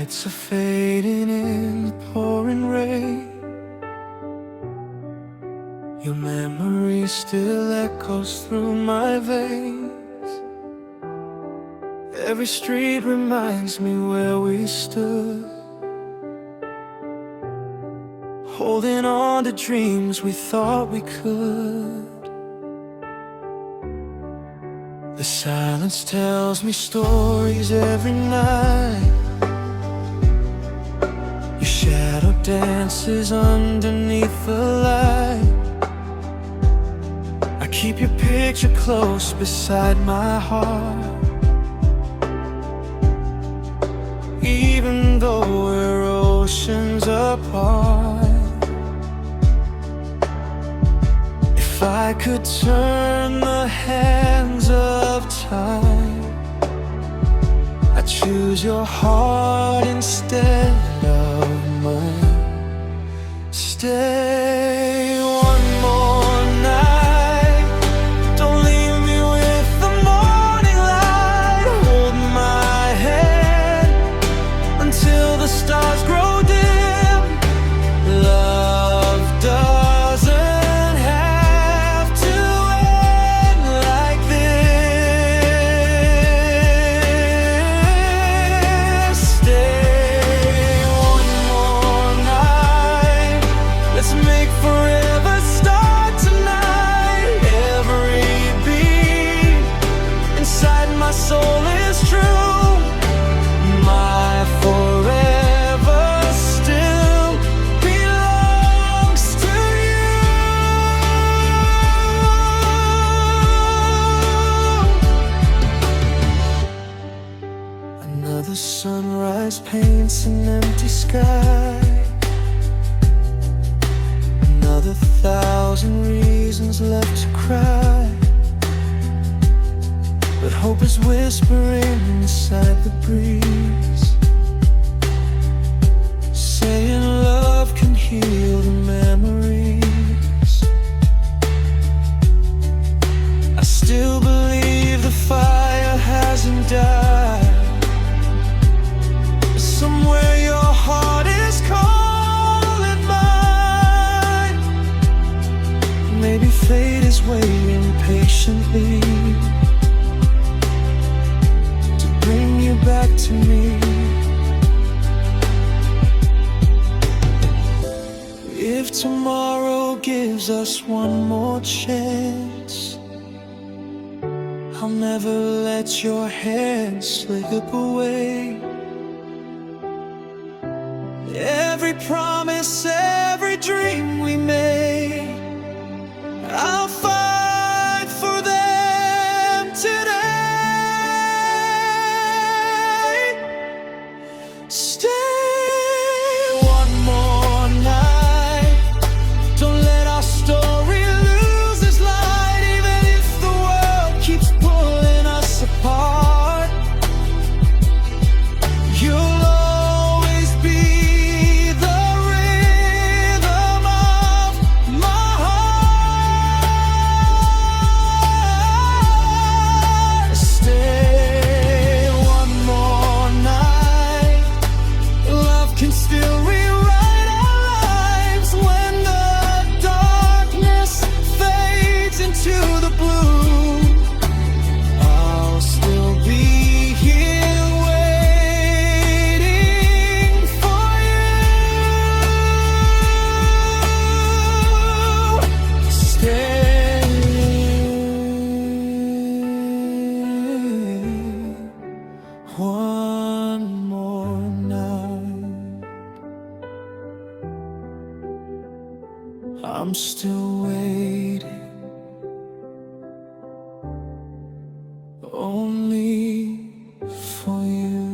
lights are fading in the pouring rain. Your memory still echoes through my veins. Every street reminds me where we stood, holding on to dreams we thought we could. The silence tells me stories every night. Your shadow dances underneath the light. I keep your picture close beside my heart, even though we're oceans apart. If I could turn the hands of time, I'd choose your heart instead of mine. Stay one more night, don't leave me with the morning light. Hold my hand until the stars grow dim. Love doesn't have to end like this. Stay one more night, let's make forever start tonight. Every beat inside my soul is true. My forever still belongs to you. Another sunrise paints an empty sky. Another thousand reasons left to cry, but hope is whispering inside the breeze, saying love can heal the memories. I still believe the fire hasn't died. Somewhere your heart is calling mine. Maybe fate is waiting patiently to bring you back to me. If tomorrow gives us one more chance, I'll never let your hand slip away. Every promise, every dream we made, I'll fight for them today. Stay one more night, don't let our story lose its light. Even if the world keeps pulling us apart, you'll always be the rhythm of my heart. Stay one more night, love can still rewrite our lives. When the darkness fades into the blue, I'll still be here waiting for you. Stay one more night, I'm still waiting only for you.